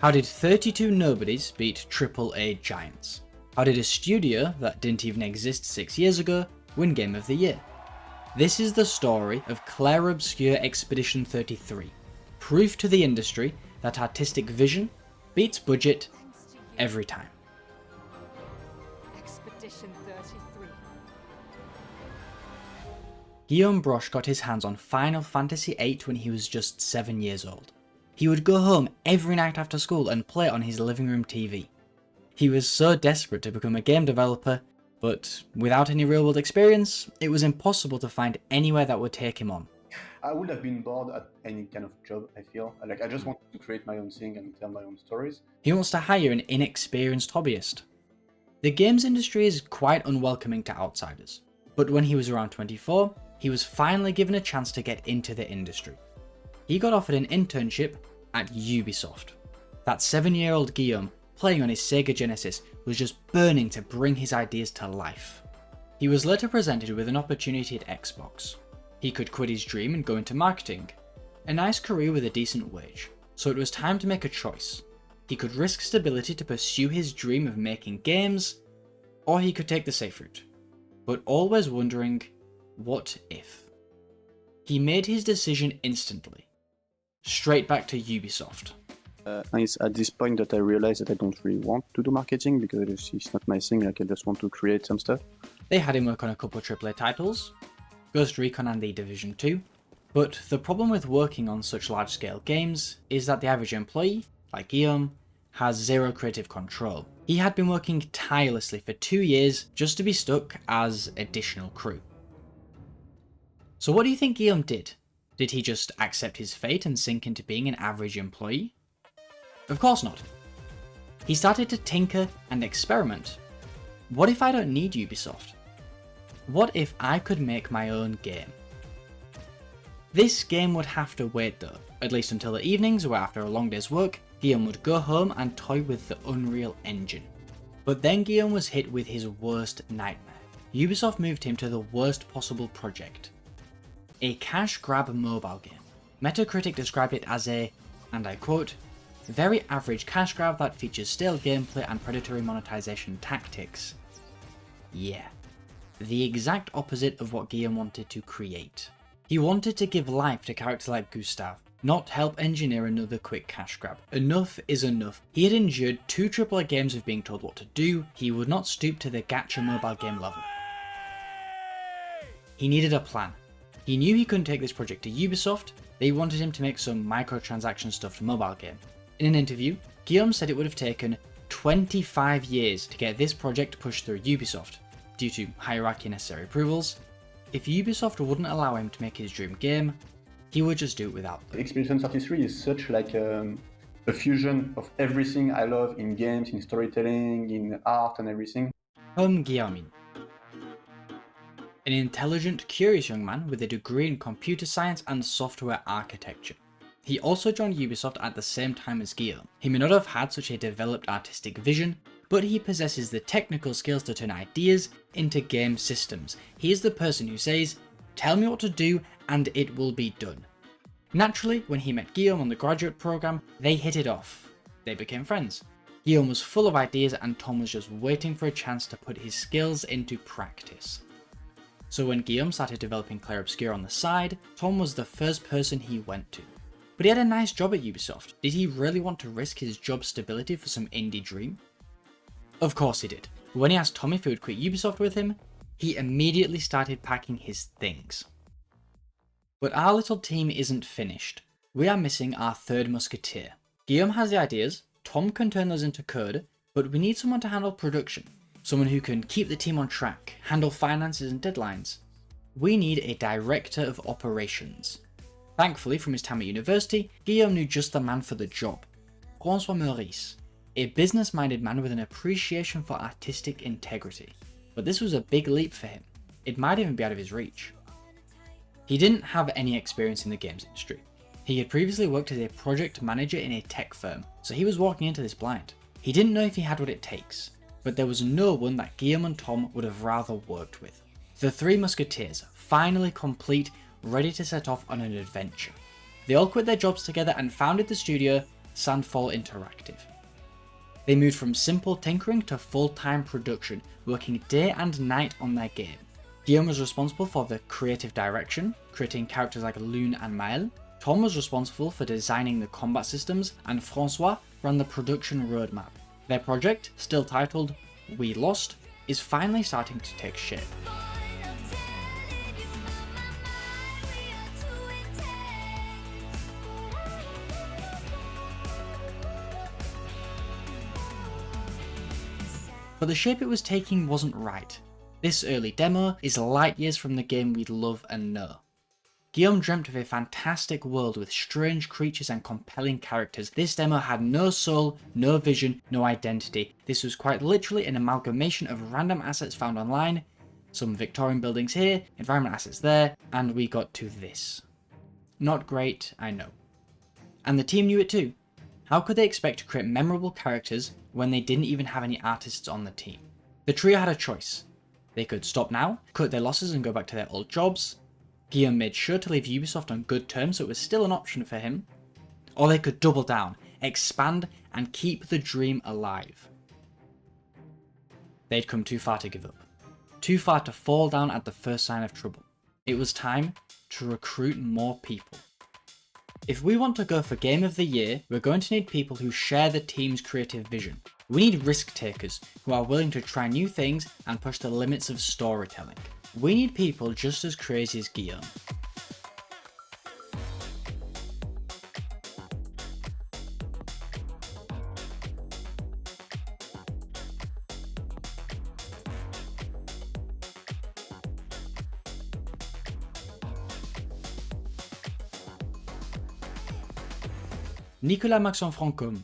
How did 32 Nobodies beat AAA giants? How did a studio that didn't even exist 6 years ago win Game of the Year? This is the story of Clair Obscur Expedition 33, proof to the industry that artistic vision beats budget every time. Expedition 33. Guillaume Broche got his hands on Final Fantasy VIII when he was just 7 years old. He would go home every night after school and play it on his living room TV. He was so desperate to become a game developer, but without any real world experience, it was impossible to find anywhere that would take him on. I would have been bored at any kind of job, I feel. Like, I just wanted to create my own thing and tell my own stories. He wants to hire an inexperienced hobbyist. The games industry is quite unwelcoming to outsiders, but when he was around 24, he was finally given a chance to get into the industry. He got offered an internship at Ubisoft. That 7-year-old Guillaume, playing on his Sega Genesis, was just burning to bring his ideas to life. He was later presented with an opportunity at Xbox. He could quit his dream and go into marketing, a nice career with a decent wage, so it was time to make a choice. He could risk stability to pursue his dream of making games, or he could take the safe route, but always wondering, what if? He made his decision instantly. Straight back to Ubisoft. It's at this point that I realized that I don't really want to do marketing because it's not my thing. Like, I just want to create some stuff. They had him work on a couple of AAA titles, Ghost Recon and The Division 2, but the problem with working on such large-scale games is that the average employee, like Guillaume, has zero creative control. He had been working tirelessly for 2 years just to be stuck as additional crew. So what do you think Guillaume did? Did he just accept his fate and sink into being an average employee? Of course not. He started to tinker and experiment. What if I don't need Ubisoft? What if I could make my own game? This game would have to wait though, at least until the evenings where after a long day's work, Guillaume would go home and toy with the Unreal Engine. But then Guillaume was hit with his worst nightmare. Ubisoft moved him to the worst possible project. A cash grab mobile game. Metacritic described it as a, and I quote, very average cash grab that features stale gameplay and predatory monetization tactics. Yeah, the exact opposite of what Guillaume wanted to create. He wanted to give life to characters like Gustave, not help engineer another quick cash grab. Enough is enough. He had endured 2 AAA games of being told what to do. He would not stoop to the gacha mobile game level. He needed a plan. He knew he couldn't take this project to Ubisoft. They wanted him to make some microtransaction stuffed mobile game. In an interview, Guillaume said it would have taken 25 years to get this project pushed through Ubisoft, due to hierarchy and necessary approvals. If Ubisoft wouldn't allow him to make his dream game, he would just do it without them. Expedition 33 is such like a fusion of everything I love in games, in storytelling, in art and everything. Guillaume. An intelligent, curious young man with a degree in computer science and software architecture. He also joined Ubisoft at the same time as Guillaume. He may not have had such a developed artistic vision, but he possesses the technical skills to turn ideas into game systems. He is the person who says, tell me what to do and it will be done. Naturally, when he met Guillaume on the graduate program, they hit it off. They became friends. Guillaume was full of ideas and Tom was just waiting for a chance to put his skills into practice. So when Guillaume started developing Clair Obscur on the side, Tom was the first person he went to. But he had a nice job at Ubisoft. Did he really want to risk his job stability for some indie dream? Of course he did. When he asked Tom if he would quit Ubisoft with him, he immediately started packing his things. But our little team isn't finished. We are missing our third musketeer. Guillaume has the ideas, Tom can turn those into code, but we need someone to handle production. Someone who can keep the team on track, handle finances and deadlines. We need a director of operations. Thankfully, from his time at university, Guillaume knew just the man for the job. François Maurice, a business-minded man with an appreciation for artistic integrity. But this was a big leap for him. It might even be out of his reach. He didn't have any experience in the games industry. He had previously worked as a project manager in a tech firm, so he was walking into this blind. He didn't know if he had what it takes, but there was no one that Guillaume and Tom would have rather worked with. The three musketeers, finally complete, ready to set off on an adventure. They all quit their jobs together and founded the studio Sandfall Interactive. They moved from simple tinkering to full-time production, working day and night on their game. Guillaume was responsible for the creative direction, creating characters like Lune and Maël. Tom was responsible for designing the combat systems, and Francois ran the production roadmap. Their project, still titled We Lost, is finally starting to take shape. But the shape it was taking wasn't right. This early demo is light years from the game we'd love and know. Guillaume dreamt of a fantastic world with strange creatures and compelling characters. This demo had no soul, no vision, no identity. This was quite literally an amalgamation of random assets found online, some Victorian buildings here, environment assets there, and we got to this. Not great, I know. And the team knew it too. How could they expect to create memorable characters when they didn't even have any artists on the team? The trio had a choice. They could stop now, cut their losses and go back to their old jobs. Guillaume made sure to leave Ubisoft on good terms, so it was still an option for him. Or they could double down, expand, and keep the dream alive. They'd come too far to give up. Too far to fall down at the first sign of trouble. It was time to recruit more people. If we want to go for Game of the Year, we're going to need people who share the team's creative vision. We need risk takers who are willing to try new things and push the limits of storytelling. We need people just as crazy as Guillaume. Nicolas Maxon Francôme,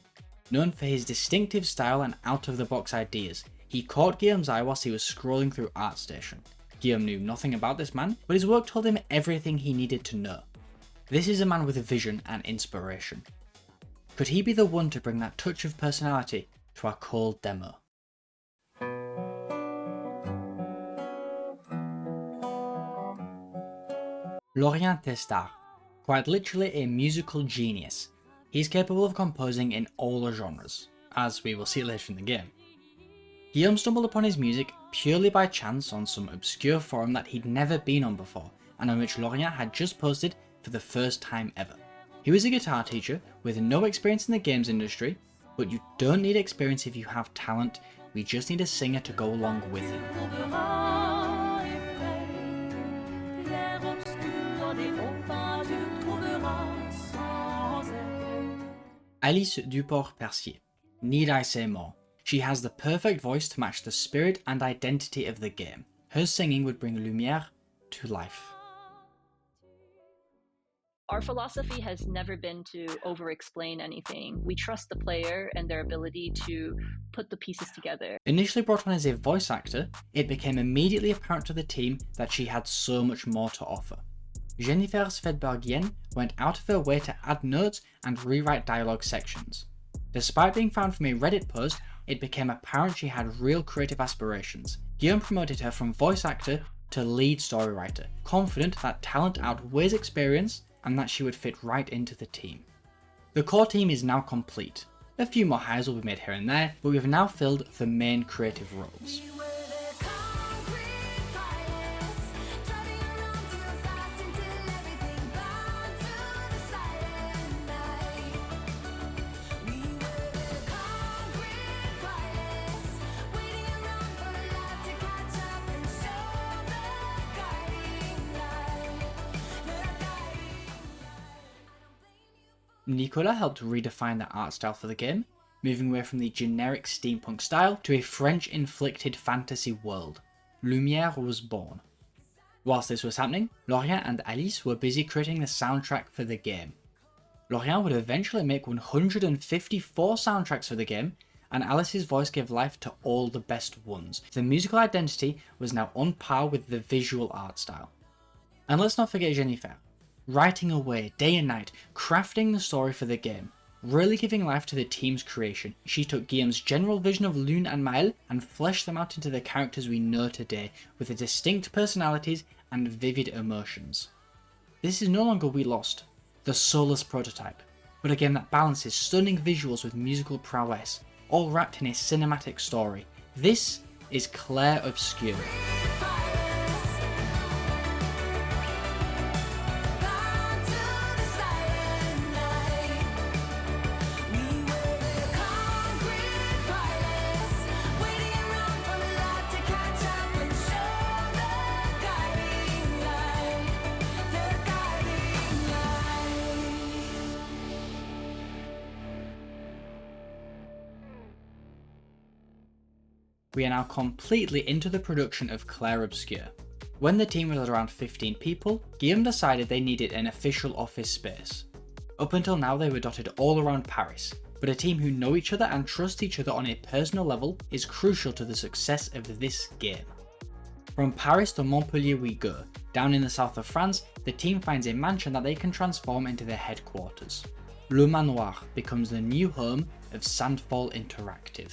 known for his distinctive style and out-of-the-box ideas, he caught Guillaume's eye whilst he was scrolling through ArtStation. Guillaume knew nothing about this man, but his work told him everything he needed to know. This is a man with a vision and inspiration. Could he be the one to bring that touch of personality to our cold demo? Laurent Testard, quite literally a musical genius. He's capable of composing in all the genres, as we will see later in the game. Guillaume stumbled upon his music purely by chance on some obscure forum that he'd never been on before, and on which Laurent had just posted for the first time ever. He was a guitar teacher with no experience in the games industry, but you don't need experience if you have talent, we just need a singer to go along with him. Alice Duport-Percier. Need I say more? She has the perfect voice to match the spirit and identity of the game. Her singing would bring Lumière to life. Our philosophy has never been to over-explain anything. We trust the player and their ability to put the pieces together. Initially brought on as a voice actor, it became immediately apparent to the team that she had so much more to offer. Jennifer Svedbergian went out of her way to add notes and rewrite dialogue sections. Despite being found from a Reddit post, it became apparent she had real creative aspirations. Guillaume promoted her from voice actor to lead story writer, confident that talent outweighs experience and that she would fit right into the team. The core team is now complete. A few more hires will be made here and there, but we have now filled the main creative roles. Nicolas helped redefine the art style for the game, moving away from the generic steampunk style to a French-inflicted fantasy world. Lumière was born. Whilst this was happening, Laurent and Alice were busy creating the soundtrack for the game. Laurent would eventually make 154 soundtracks for the game, and Alice's voice gave life to all the best ones. The musical identity was now on par with the visual art style. And let's not forget Jennifer. Writing away day and night, crafting the story for the game, really giving life to the team's creation. She took Guillaume's general vision of Lune and Maël and fleshed them out into the characters we know today, with their distinct personalities and vivid emotions. This is no longer We Lost, the soulless prototype, but a game that balances stunning visuals with musical prowess, all wrapped in a cinematic story. This is Clair Obscur. We are now completely into the production of Clair Obscur. When the team was at around 15 people, Guillaume decided they needed an official office space. Up until now they were dotted all around Paris, but a team who know each other and trust each other on a personal level is crucial to the success of this game. From Paris to Montpellier we go. Down in the south of France, the team finds a mansion that they can transform into their headquarters. Le Manoir becomes the new home of Sandfall Interactive.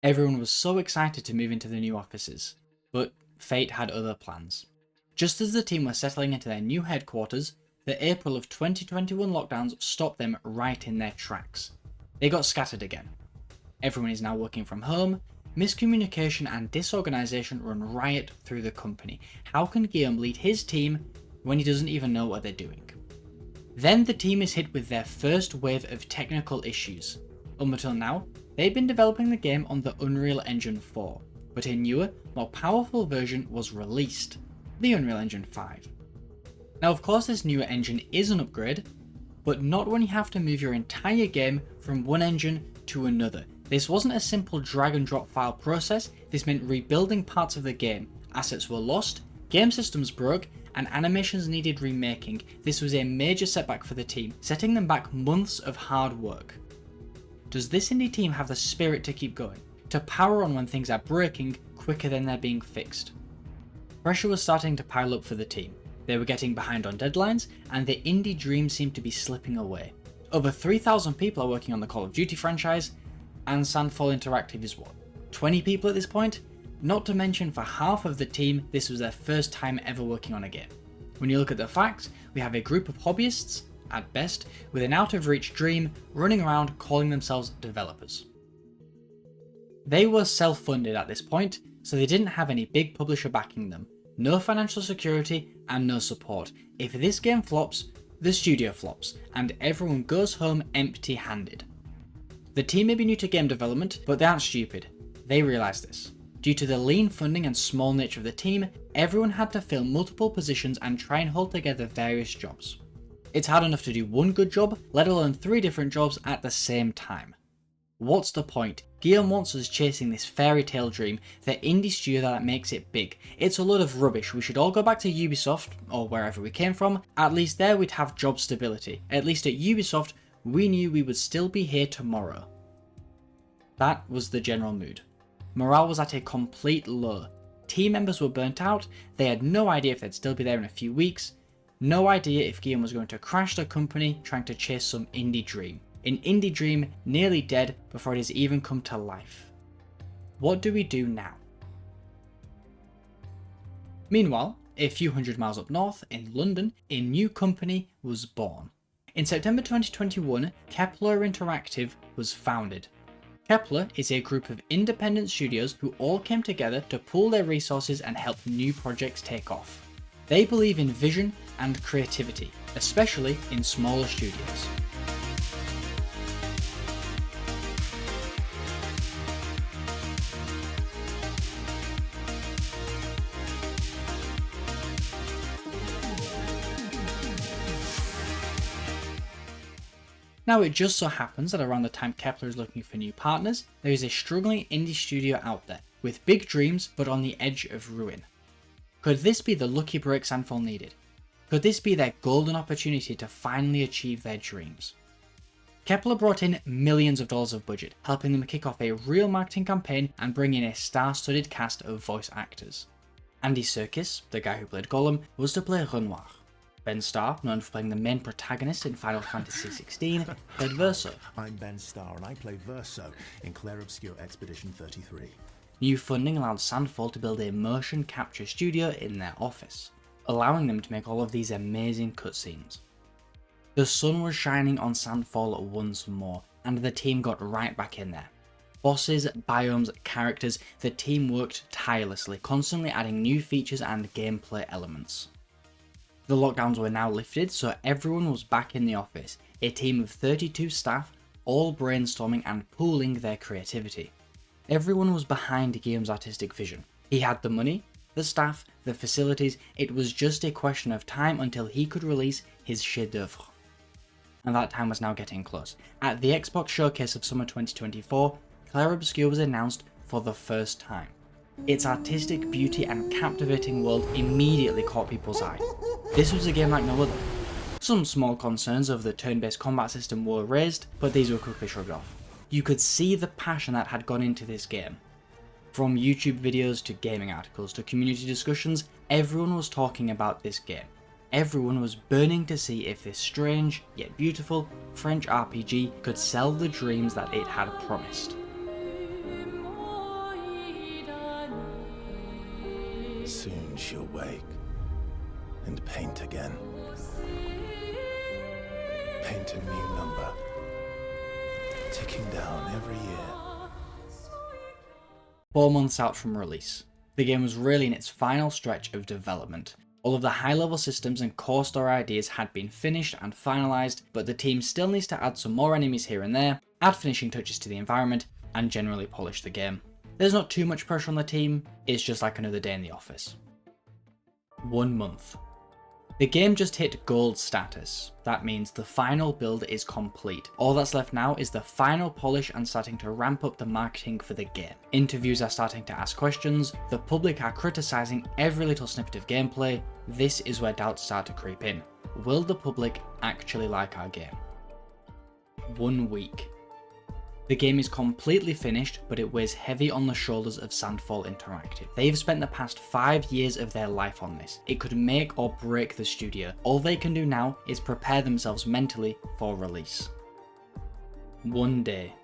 Everyone was so excited to move into the new offices, but fate had other plans. Just as the team were settling into their new headquarters, the April of 2021 lockdowns stopped them right in their tracks. They got scattered again. Everyone is now working from home, miscommunication and disorganisation run riot through the company. How can Guillaume lead his team when he doesn't even know what they're doing? Then the team is hit with their first wave of technical issues. Up until now, they'd been developing the game on the Unreal Engine 4, but a newer, more powerful version was released, the Unreal Engine 5. Now of course this newer engine is an upgrade, but not when you have to move your entire game from one engine to another. This wasn't a simple drag and drop file process, this meant rebuilding parts of the game, assets were lost, game systems broke, and animations needed remaking. This was a major setback for the team, setting them back months of hard work. Does this indie team have the spirit to keep going, to power on when things are breaking quicker than they're being fixed? Pressure was starting to pile up for the team. They were getting behind on deadlines, and the indie dream seemed to be slipping away. Over 3,000 people are working on the Call of Duty franchise, and Sandfall Interactive is what, 20 people at this point? Not to mention for half of the team, this was their first time ever working on a game. When you look at the facts, we have a group of hobbyists, at best, with an out-of-reach dream running around calling themselves developers. They were self-funded at this point, so they didn't have any big publisher backing them, no financial security and no support. If this game flops, the studio flops, and everyone goes home empty-handed. The team may be new to game development, but they aren't stupid. They realise this. Due to the lean funding and small nature of the team, everyone had to fill multiple positions and try and hold together various jobs. It's hard enough to do one good job, let alone 3 different jobs at the same time. What's the point? Guillaume wants us chasing this fairy tale dream, the indie studio that makes it big. It's a load of rubbish. We should all go back to Ubisoft, or wherever we came from. At least there we'd have job stability. At least at Ubisoft, we knew we would still be here tomorrow. That was the general mood. Morale was at a complete low. Team members were burnt out, they had no idea if they'd still be there in a few weeks, no idea if Guillaume was going to crash the company trying to chase some indie dream. An indie dream nearly dead before it has even come to life. What do we do now? Meanwhile, a few hundred miles up north, in London, a new company was born. In September 2021, Kepler Interactive was founded. Kepler is a group of independent studios who all came together to pool their resources and help new projects take off. They believe in vision and creativity, especially in smaller studios. Now it just so happens that around the time Kepler is looking for new partners, there is a struggling indie studio out there, with big dreams but on the edge of ruin. Could this be the lucky break Sandfall needed? Could this be their golden opportunity to finally achieve their dreams? Kepler brought in millions of dollars of budget, helping them kick off a real marketing campaign and bring in a star-studded cast of voice actors. Andy Serkis, the guy who played Gollum, was to play Renoir. Ben Starr, known for playing the main protagonist in Final Fantasy XVI, played Verso. I'm Ben Starr and I play Verso in Clair Obscur Expedition 33. New funding allowed Sandfall to build a motion capture studio in their office, allowing them to make all of these amazing cutscenes. The sun was shining on Sandfall once more, and the team got right back in there. Bosses, biomes, characters, the team worked tirelessly, constantly adding new features and gameplay elements. The lockdowns were now lifted, so everyone was back in the office, a team of 32 staff, all brainstorming and pooling their creativity. Everyone was behind Guillaume's artistic vision. He had the money, the staff, the facilities. It was just a question of time until he could release his chef-d'oeuvre. And that time was now getting close. At the Xbox showcase of summer 2024, Clair Obscur was announced for the first time. Its artistic beauty and captivating world immediately caught people's eye. This was a game like no other. Some small concerns of the turn-based combat system were raised, but these were quickly shrugged off. You could see the passion that had gone into this game. From YouTube videos to gaming articles to community discussions, everyone was talking about this game. Everyone was burning to see if this strange, yet beautiful, French RPG could sell the dreams that it had promised. Soon she'll wake and paint again. Paint a new number, ticking down every year. 4 months out from release, the game was really in its final stretch of development. All of the high-level systems and core story ideas had been finished and finalised, but the team still needs to add some more enemies here and there, add finishing touches to the environment, and generally polish the game. There's not too much pressure on the team, it's just like another day in the office. 1 month. The game just hit gold status. That means the final build is complete. All that's left now is the final polish and starting to ramp up the marketing for the game. Interviews are starting to ask questions, the public are criticising every little snippet of gameplay. This is where doubts start to creep in. Will the public actually like our game? 1 week. The game is completely finished, but it weighs heavy on the shoulders of Sandfall Interactive. They've spent the past 5 years of their life on this. It could make or break the studio. All they can do now is prepare themselves mentally for release. 1 day.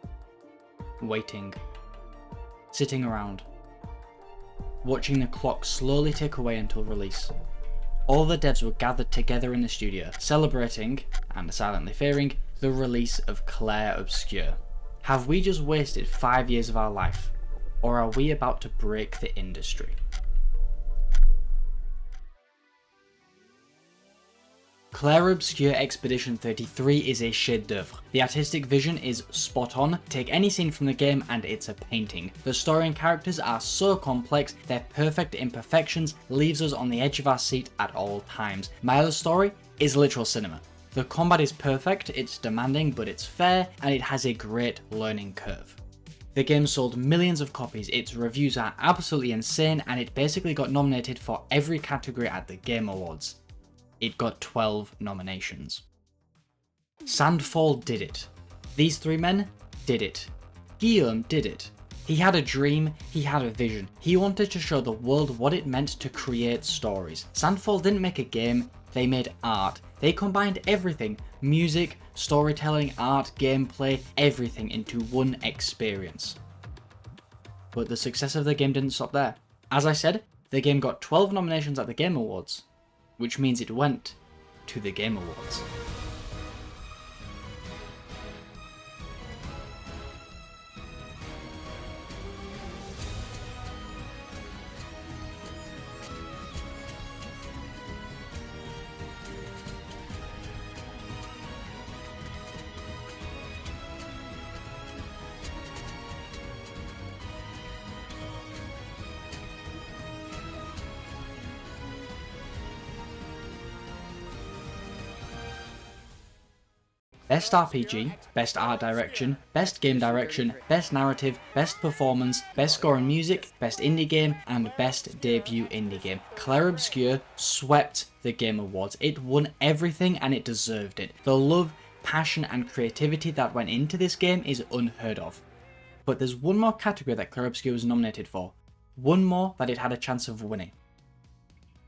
Waiting. Sitting around. Watching the clock slowly tick away until release. All the devs were gathered together in the studio, celebrating, and silently fearing, the release of Clair Obscur. Have we just wasted 5 years of our life, or are we about to break the industry? Clair Obscur Expedition 33 is a chef-d'oeuvre. The artistic vision is spot on. Take any scene from the game and it's a painting. The story and characters are so complex, their perfect imperfections leaves us on the edge of our seat at all times. My other story is literal cinema. The combat is perfect, it's demanding, but it's fair, and it has a great learning curve. The game sold millions of copies, its reviews are absolutely insane, and it basically got nominated for every category at the Game Awards. It got 12 nominations. Sandfall did it. These 3 men did it. Guillaume did it. He had a dream, he had a vision. He wanted to show the world what it meant to create stories. Sandfall didn't make a game, they made art. They combined everything, music, storytelling, art, gameplay, everything into one experience. But the success of the game didn't stop there. As I said, the game got 12 nominations at the Game Awards, which means it went to the Game Awards. Best RPG, Best Art Direction, Best Game Direction, Best Narrative, Best Performance, Best Score and Music, Best Indie Game, and Best Debut Indie Game. Clair Obscur swept the Game Awards. It won everything and it deserved it. The love, passion and creativity that went into this game is unheard of. But there's one more category that Clair Obscur was nominated for. One more that it had a chance of winning.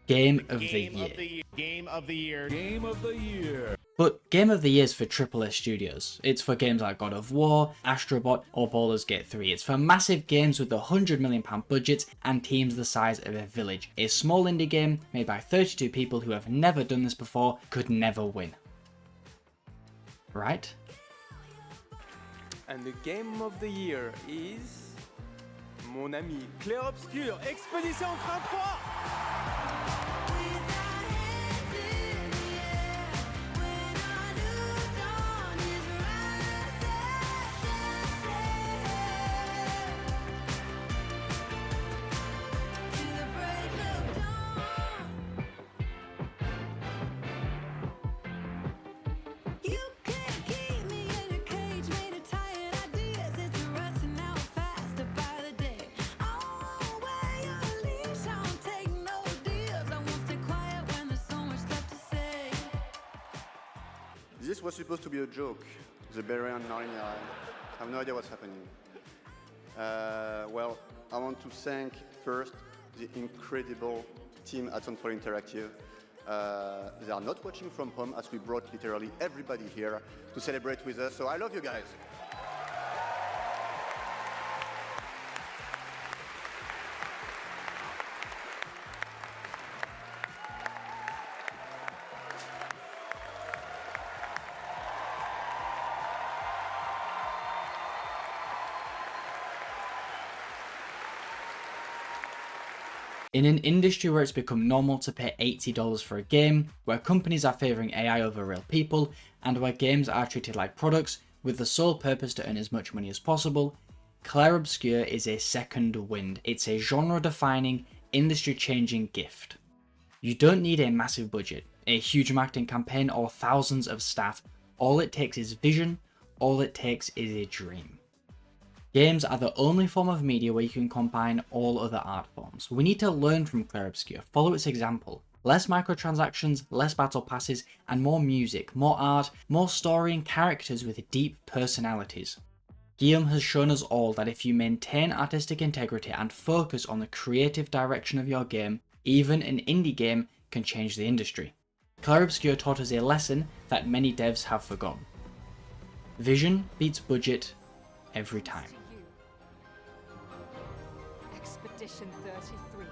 Game of the Year. Game of the Year. Game of the Year. But Game of the Year is for AAA studios. It's for games like God of War, Astrobot, or Baldur's Gate 3. It's for massive games with the £100 million budgets and teams the size of a village. A small indie game made by 32 people who have never done this before could never win. right? And the game of the year is mon ami Clair Obscur, Expédition 33. This was supposed to be a joke. The Barbarian Narnia. I have no idea what's happening. Well, I want to thank first the incredible team at Sandfall Interactive. They are not watching from home as we brought literally everybody here to celebrate with us. So I love you guys. In an industry where it's become normal to pay $80 for a game, where companies are favouring AI over real people, and where games are treated like products with the sole purpose to earn as much money as possible, Clair Obscur is a second wind. It's a genre-defining, industry-changing gift. You don't need a massive budget, a huge marketing campaign, or thousands of staff. All it takes is vision, all it takes is a dream. Games are the only form of media where you can combine all other art forms. We need to learn from Clair Obscur, follow its example. Less microtransactions, less battle passes, and more music, more art, more story and characters with deep personalities. Guillaume has shown us all that if you maintain artistic integrity and focus on the creative direction of your game, even an indie game can change the industry. Clair Obscur taught us a lesson that many devs have forgotten. Vision beats budget every time. Expedition 33.